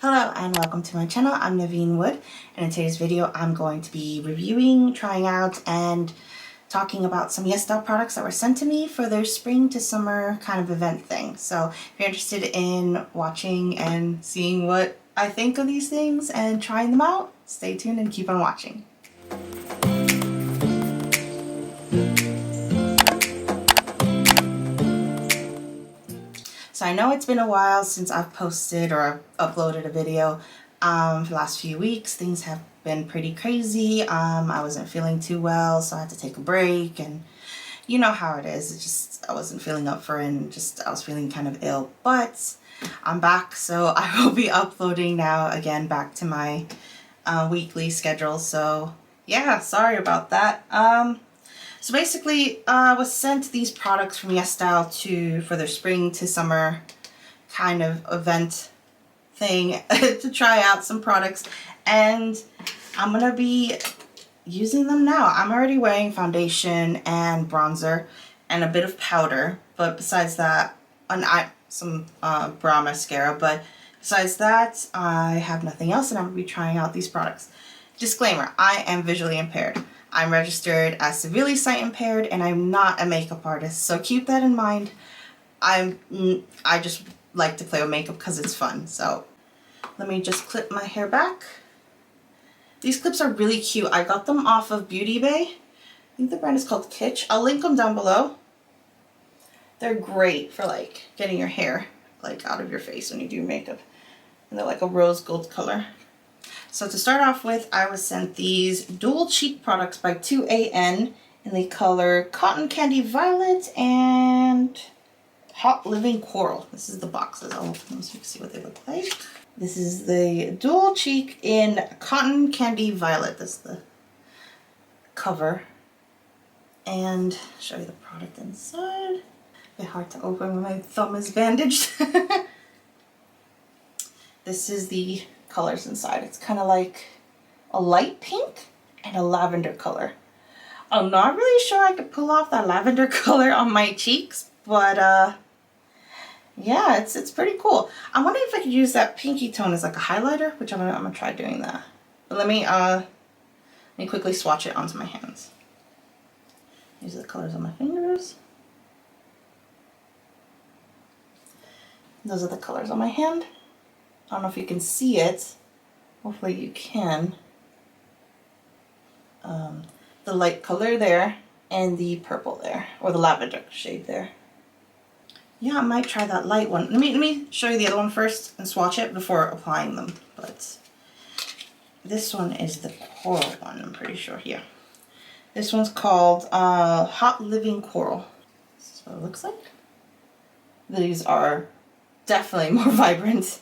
Hello and welcome to my channel. I'm Neveen Wood, and in today's video I'm going to be reviewing, trying out, and talking about some YesStyle products that were sent to me for their spring to summer kind of event thing. So if you're interested in watching and seeing what I think of these things and trying them out, stay tuned and keep on watching. So I know it's been a while since I've posted or uploaded a video. For the last few weeks things have been pretty crazy. I wasn't feeling too well, so I had to take a break, and you know how it is. It's just I wasn't feeling up for it, and I was feeling kind of ill. But I'm back, so I will be uploading now again, back to my weekly schedule. So yeah, sorry about that. So basically, I was sent these products from YesStyle for their spring to summer kind of event thing to try out some products, and I'm gonna be using them now. I'm already wearing foundation and bronzer and a bit of powder, but besides that, some brow mascara, but besides that, I have nothing else, and I'm gonna be trying out these products. Disclaimer, I am visually impaired. I'm registered as severely sight impaired, and I'm not a makeup artist, so keep that in mind. I just like to play with makeup because it's fun. So let me just clip my hair back. These clips are really cute. I got them off of Beauty Bay. I think the brand is called Kitsch. I'll link them down below. They're great for like getting your hair like out of your face when you do makeup, and they're like a rose gold color. So to start off with, I was sent these dual cheek products by 2AN in the color Cotton Candy Violet and Hot Living Coral. This is the boxes. I'll open them so you can see what they look like. This is the dual cheek in Cotton Candy Violet. That's the cover. And show you the product inside. A bit hard to open when my thumb is bandaged. This is the colors inside. It's kind of like a light pink and a lavender color. I'm not really sure I could pull off that lavender color on my cheeks, but yeah, it's pretty cool. I'm wondering if I could use that pinky tone as like a highlighter, which I'm gonna try doing that. But let me quickly swatch it onto my hands. These are the colors on my fingers. Those are the colors on my hand. I don't know if you can see it. Hopefully you can. The light color there and the purple there, or the lavender shade there. Yeah, I might try that light one. Let me show you the other one first and swatch it before applying them. But this one is the coral one, I'm pretty sure. Yeah. This one's called Hot Living Coral. This is what it looks like. These are definitely more vibrant.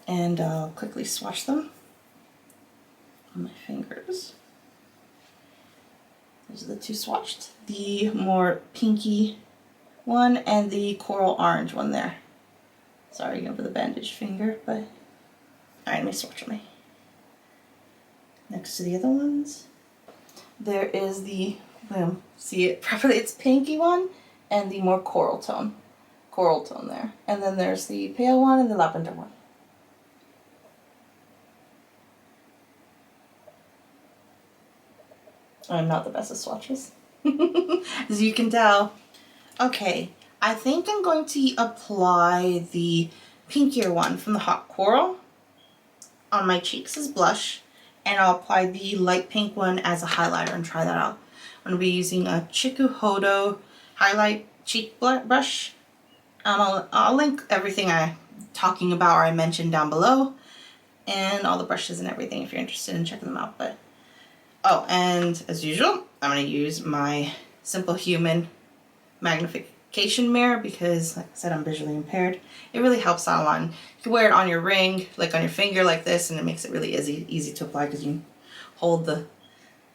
And I'll quickly swatch them on my fingers. Those are the two swatched. The more pinky one and the coral orange one there. Sorry again for the bandaged finger, but alright, let me swatch them. Next to the other ones, there is the, see it properly, it's pinky one and the more coral tone there. And then there's the pale one and the lavender one. I'm not the best at swatches, as you can tell. Okay, I think I'm going to apply the pinkier one from the Hot Coral on my cheeks as blush, and I'll apply the light pink one as a highlighter and try that out. I'm going to be using a Chikuhodo highlight cheek brush. I'll link everything I'm talking about or I mentioned down below, and all the brushes and everything if you're interested in checking them out. But oh, and as usual, I'm going to use my Simplehuman magnification mirror because, like I said, I'm visually impaired. It really helps out a lot. You can wear it on your ring, like on your finger like this, and it makes it really easy to apply because you hold the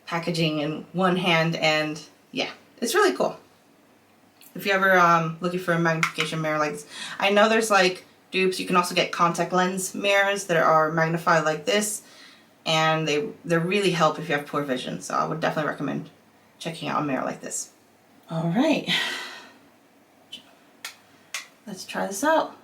packaging in one hand, and yeah, it's really cool. If you're ever looking for a magnification mirror like this, I know there's like dupes. You can also get contact lens mirrors that are magnified like this, and they really help if you have poor vision. So I would definitely recommend checking out a mirror like this. All right, let's try this out.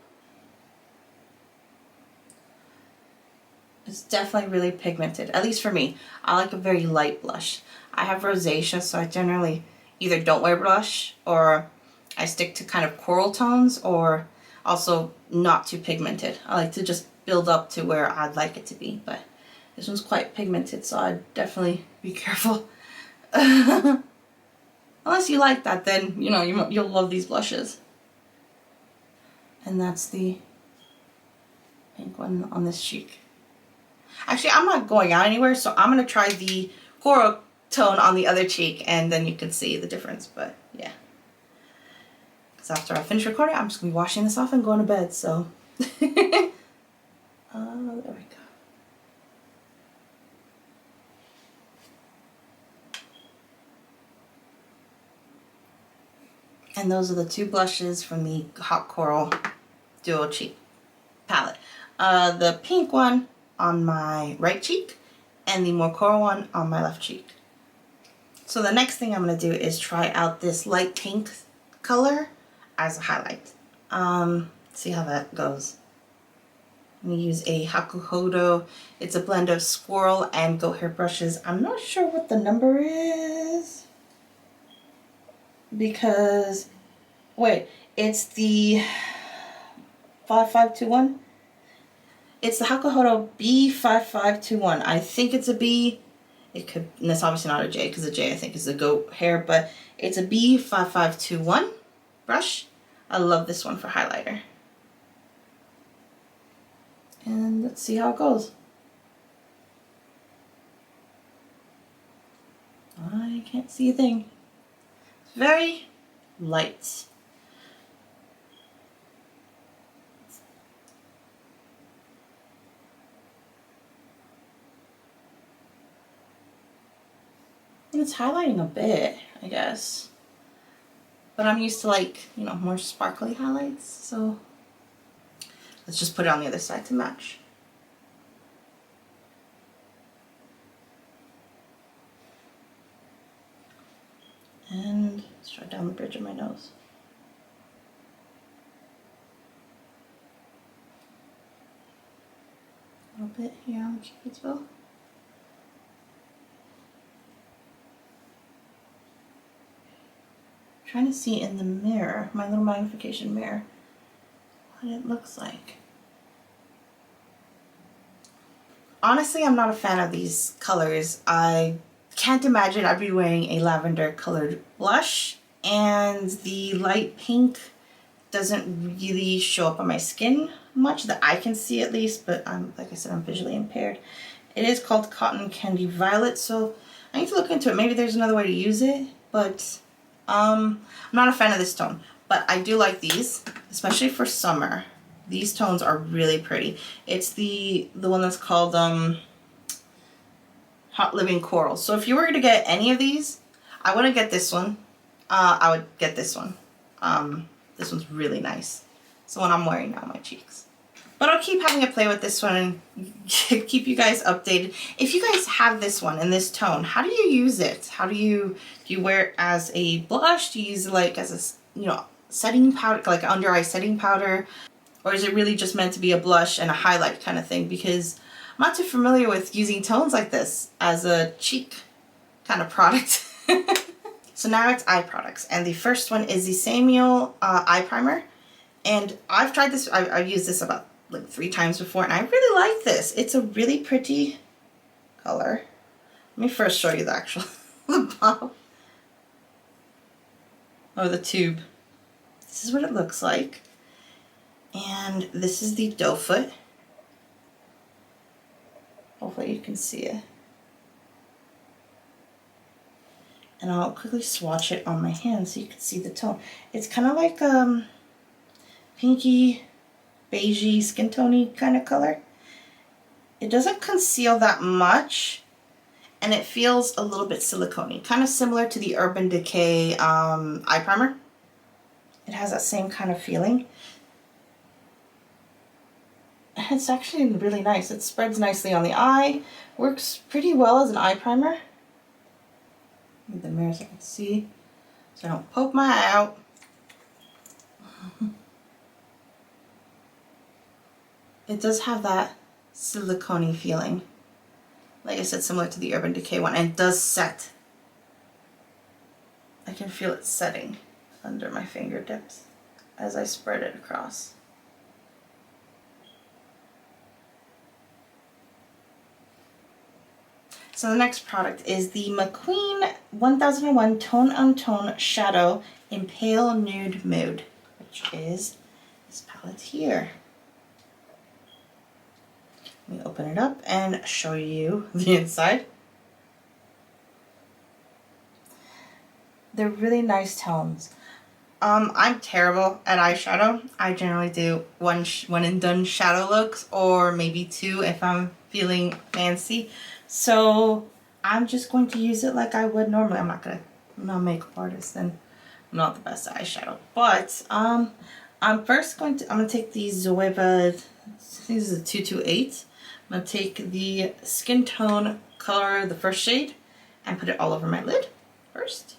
It's definitely really pigmented, at least for me. I like a very light blush. I have rosacea, so I generally either don't wear blush or I stick to kind of coral tones, or also not too pigmented. I like to just build up to where I'd like it to be, but this one's quite pigmented, so I'd definitely be careful. Unless you like that, then you know you'll love these blushes. And that's the pink one on this cheek. Actually, I'm not going out anywhere, so I'm gonna try the coral tone on the other cheek, and then you can see the difference. But yeah, because after I finish recording, I'm just gonna be washing this off and going to bed. So there we go. And those are the two blushes from the Hot Coral Dual Cheek palette. The pink one on my right cheek and the more coral one on my left cheek. So the next thing I'm going to do is try out this light pink color as a highlight. See how that goes. I'm going to use a Chikuhodo. It's a blend of squirrel and goat hair brushes. I'm not sure what the number is, because, wait, it's the 5521? It's the Chikuhodo B5521. I think it's a B. It could, and it's obviously not a J, because a J I think is a goat hair, but it's a B5521 brush. I love this one for highlighter. And let's see how it goes. I can't see a thing. It's very light. And it's highlighting a bit, I guess. But I'm used to, like, you know, more sparkly highlights, so let's just put it on the other side to match. And let's try down the bridge of my nose. A little bit here on the cheek as well. Trying to see in the mirror, my little magnification mirror, what it looks like. Honestly, I'm not a fan of these colors. I can't imagine I'd be wearing a lavender colored blush, and the light pink doesn't really show up on my skin much, that I can see at least, but like I said, I'm visually impaired. It is called Cotton Candy Violet, so I need to look into it. Maybe there's another way to use it, but I'm not a fan of this tone. But I do like these, especially for summer. These tones are really pretty. It's the one that's called Hot Living Coral. So if you were to get any of these, I wouldn't get this one. I would get this one. This one's really nice. It's the one I'm wearing now on my cheeks. But I'll keep having a play with this one and keep you guys updated. If you guys have this one in this tone, how do you use it? How do you wear it as a blush? Do you use it like as a, you know, setting powder, like under eye setting powder? Or is it really just meant to be a blush and a highlight kind of thing? Because I'm not too familiar with using tones like this as a cheek kind of product. So now it's eye products. And the first one is the Saemmul eye primer. And I've tried this, I've used this about like 3 times before, and I really like this. It's a really pretty color. Let me first show you the actual the bottle. Or the tube. This is what it looks like. And this is the doe foot. Hopefully you can see it. And I'll quickly swatch it on my hand so you can see the tone. It's kind of like pinky, beigey, skin tone-y kind of color. It doesn't conceal that much, and it feels a little bit silicone-y, kind of similar to the Urban Decay eye primer. It has that same kind of feeling. It's actually really nice. It spreads nicely on the eye, works pretty well as an eye primer. Need the mirror so I can see, so I don't poke my eye out. It does have that silicone-y feeling. Like I said, similar to the Urban Decay one, and it does set. I can feel it setting under my fingertips as I spread it across. So the next product is the Macqueen 1001 Tone on Tone Shadow in Pale Nude Mood, which is this palette here. Let me open it up and show you the inside. They're really nice tones. I'm terrible at eyeshadow. I generally do one and done shadow looks, or maybe two if I'm feeling fancy. So I'm just going to use it like I would normally. I'm not a makeup artist and I'm not the best at eyeshadow. But I'm gonna take the Zoeva, I think this is a 228. I'm gonna take the Skin Tone color, the first shade, and put it all over my lid first.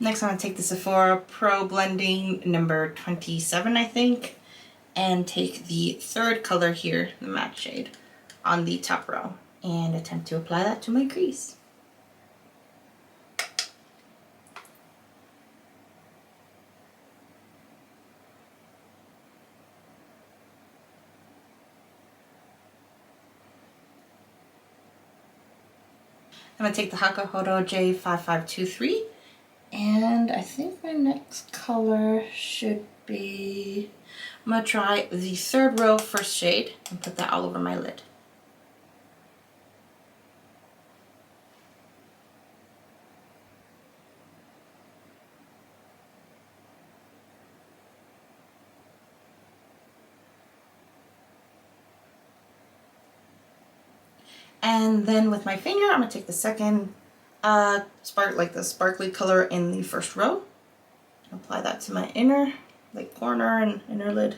Next, I'm going to take the Sephora Pro Blending number 27, I think, and take the third color here, the matte shade, on the top row, and attempt to apply that to my crease. I'm going to take the Chikuhodo J5523. And I think my next color should be, I'm going to try the third row first shade and put that all over my lid. And then with my finger, I'm going to take the second the sparkly color in the first row. Apply that to my inner, like corner and inner lid.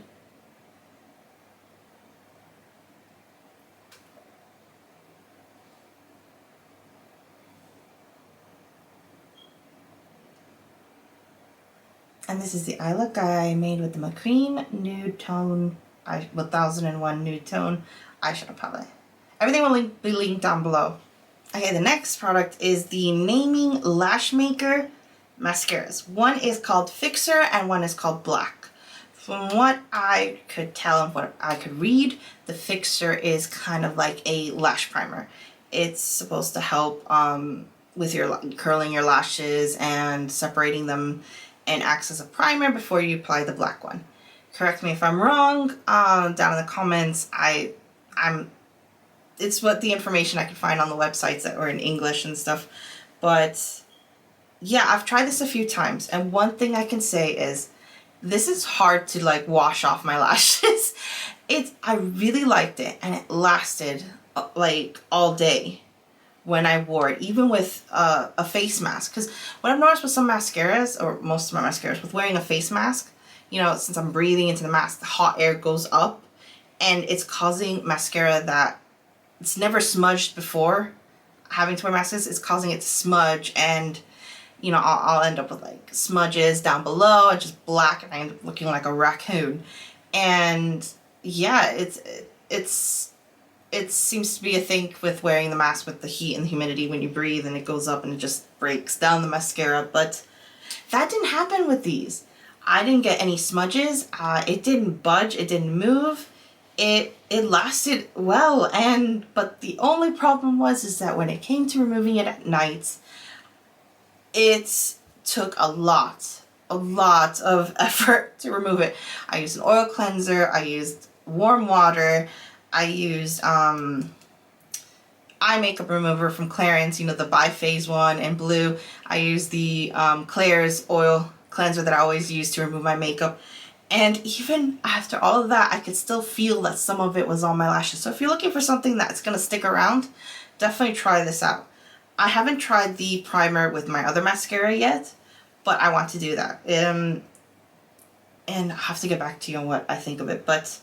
And this is the eye look I made with the Macqueen Nude Tone, 1001 Nude Tone eyeshadow palette. Everything will be linked down below. Okay, the next product is the Naming Lash Maker mascaras. One is called Fixer and one is called Black. From what I could tell and what I could read, the Fixer is kind of like a lash primer. It's supposed to help with your curling your lashes and separating them, and acts as a primer before you apply the black one. Correct me if I'm wrong down in the comments. It's what the information I could find on the websites that were in English and stuff. But yeah, I've tried this a few times, and one thing I can say is this is hard to like wash off my lashes. I really liked it, and it lasted like all day when I wore it, even with a face mask. Because what I've noticed with some mascaras, or most of my mascaras, with wearing a face mask, you know, since I'm breathing into the mask, the hot air goes up and it's causing mascara that it's never smudged before having to wear masks. It's causing it to smudge, and you know, I'll end up with like smudges down below and just black, and I end up looking like a raccoon. And yeah, it seems to be a thing with wearing the mask, with the heat and the humidity. When you breathe and it goes up and it just breaks down the mascara. But that didn't happen with these. I didn't get any smudges. It didn't budge. It didn't move. It lasted well, but the only problem is that when it came to removing it at night, it took a lot of effort to remove it. I used an oil cleanser, I used warm water, I used eye makeup remover from Clarins, you know, the Bi-Phase one in blue. I used the Claire's oil cleanser that I always use to remove my makeup. And even after all of that, I could still feel that some of it was on my lashes. So if you're looking for something that's going to stick around, definitely try this out. I haven't tried the primer with my other mascara yet, but I want to do that. and I'll have to get back to you on what I think of it. But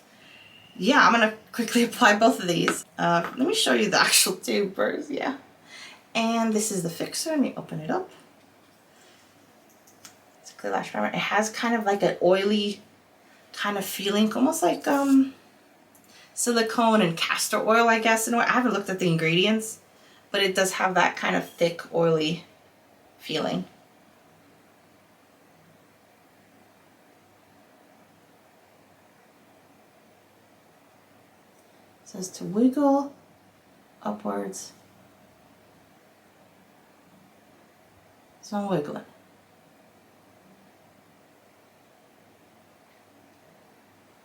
yeah, I'm gonna quickly apply both of these. Let me show you the actual tube first, yeah. And this is the fixer. Let me open it up. It's a clear lash primer. It has kind of like an oily kind of feeling, almost like silicone and castor oil, I guess. In a way. I haven't looked at the ingredients, but it does have that kind of thick, oily feeling. It says to wiggle upwards. So I'm wiggling.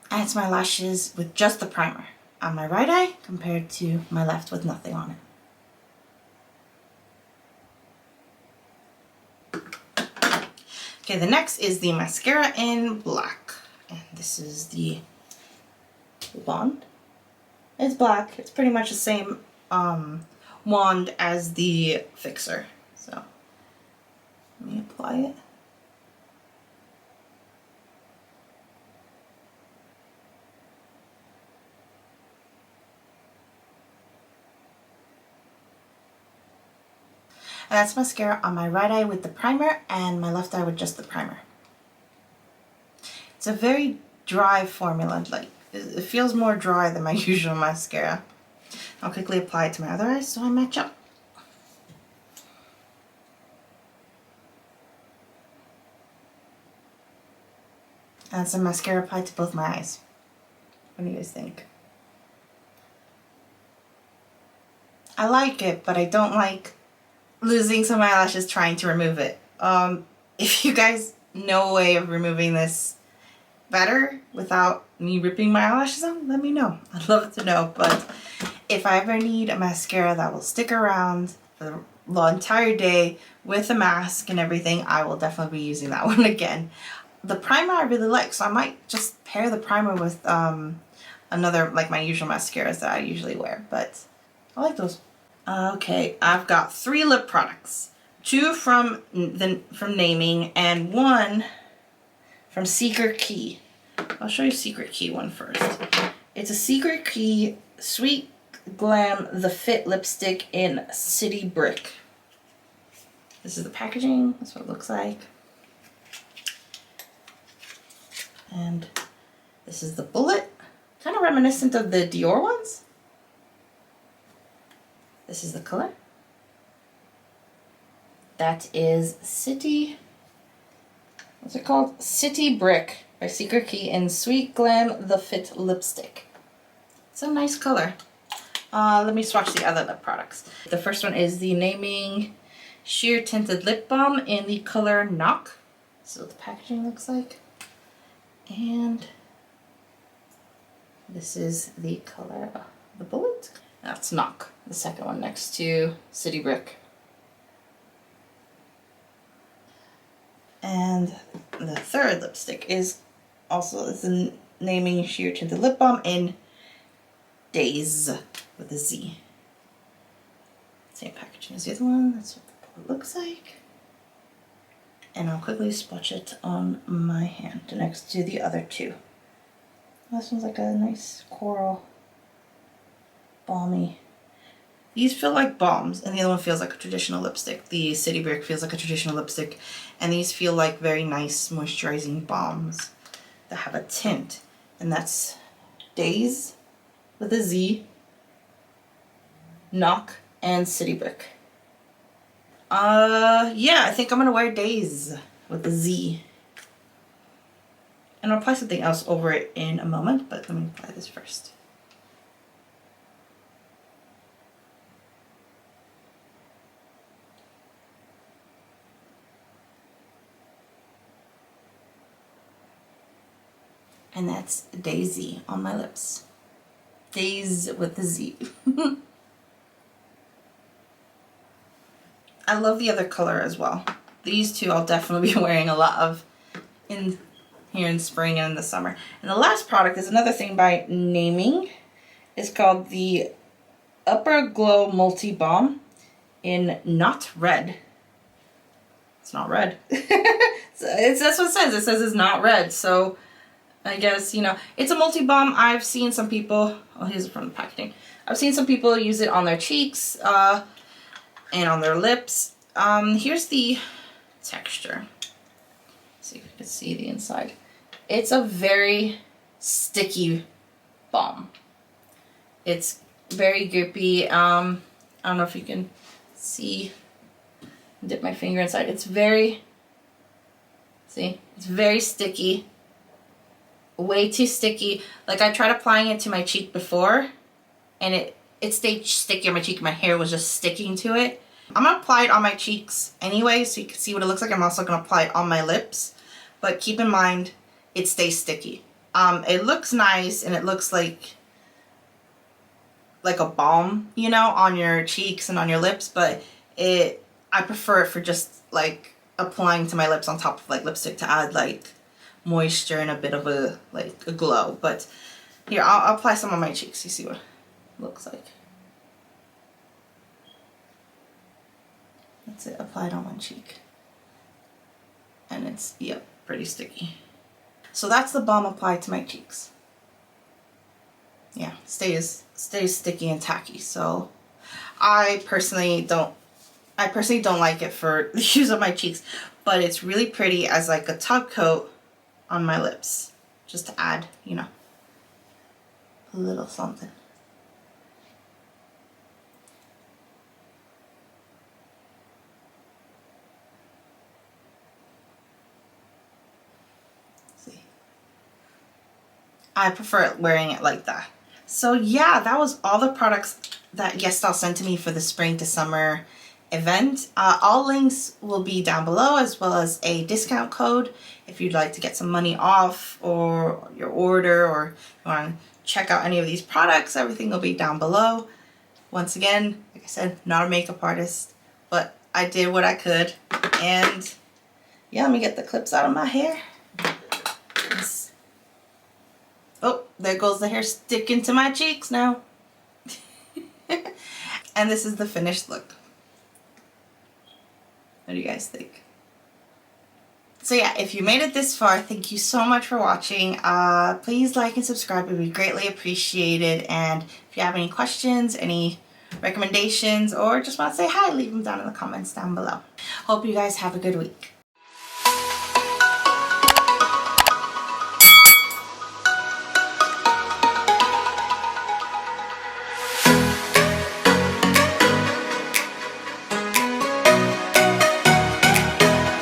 And it's my lashes with just the primer on my right eye compared to my left with nothing on it. Okay, the next is the mascara in black. And this is the wand. It's black. It's pretty much the same wand as the fixer. So let me apply it. And that's mascara on my right eye with the primer and my left eye with just the primer. It's a very dry formula, like it feels more dry than my usual mascara. I'll quickly apply it to my other eye so I match up. And some mascara applied to both my eyes. What do you guys think? I like it, but I don't like losing some eyelashes trying to remove it. If you guys know a way of removing this better without me ripping my eyelashes out, let me know. I'd love to know. But if I ever need a mascara that will stick around for the entire day with a mask and everything, I will definitely be using that one again. The primer I really like, so I might just pair the primer with another, like my usual mascaras that I usually wear, but I like those. Okay, I've got 3 lip products. 2 from Naming and 1 from Secret Key. I'll show you Secret Key one first. It's a Secret Key Sweet Glam The Fit lipstick in City Brick. This is the packaging. That's what it looks like. And this is the bullet. Kind of reminiscent of the Dior ones. This is the color. That is what's it called? City Brick by Secret Key in Sweet Glam The Fit lipstick. It's a nice color. Let me swatch the other lip products. The first one is the Naming Sheer Tinted Lip Balm in the color Knock. This is what the packaging looks like. And this is the color of the bullet. That's Knock, the second one next to City Brick. And the third lipstick is also the Naming Sheer Tinted Lip Balm in Dayz with a Z. Same packaging as the other one. That's what the bullet looks like. And I'll quickly swatch it on my hand next to the other 2. This one's like a nice coral, balmy. These feel like balms, and the other one feels like a traditional lipstick. The City Brick feels like a traditional lipstick, and these feel like very nice moisturizing balms that have a tint. And that's Dayz with a Z, Knock, and City Brick. Yeah, I think I'm gonna wear Dayz with a Z. And I'll apply something else over it in a moment, but let me apply this first. And that's Daisy on my lips. Dayz with the Z. I love the other color as well. These 2 I'll definitely be wearing a lot of here in spring and in the summer. And the last product is another thing by Naming. It's called the Upper Glow Multi Balm in Not Red. It's not red. That's what it says. It says it's not red. So I guess, you know, it's a multi-balm. I've seen some people, oh, here's from the packaging. I've seen some people use it on their cheeks and on their lips. Here's the texture. Let's see if you can see the inside. It's a very sticky balm. It's very grippy. I don't know if you can see. Dip my finger inside. It's very, see, it's very sticky. Way too sticky. Like, I tried applying it to my cheek before and it stayed sticky on my cheek. My hair was just sticking to it. I'm gonna apply it on my cheeks anyway so you can see what it looks like. I'm also gonna apply it on my lips, but keep in mind it stays sticky. It looks nice and it looks like a balm, you know, on your cheeks and on your lips, but I prefer it for just like applying to my lips on top of like lipstick to add like moisture and a bit of a glow. But here, I'll apply some on my cheeks. You see what it looks like. That's it. Apply it on one cheek, and it's, yep, pretty sticky. So that's the balm applied to my cheeks. Yeah, stays sticky and tacky. So I personally don't like it for the use on my cheeks, but it's really pretty as like a top coat on my lips, just to add, you know, a little something. See, I prefer wearing it like that. So yeah, that was all the products that YesStyle sent to me for the spring to summer event. All links will be down below, as well as a discount code if you'd like to get some money off or your order, or you want to check out any of these products. Everything will be down below. Once again, like I said, not a makeup artist, but I did what I could. And yeah, let me get the clips out of my hair. Oh, there goes the hair sticking to my cheeks now. And this is the finished look. What do you guys think? So yeah, if you made it this far, thank you so much for watching. Please like and subscribe. It would be greatly appreciated. And if you have any questions, any recommendations, or just want to say hi, leave them down in the comments down below. Hope you guys have a good week.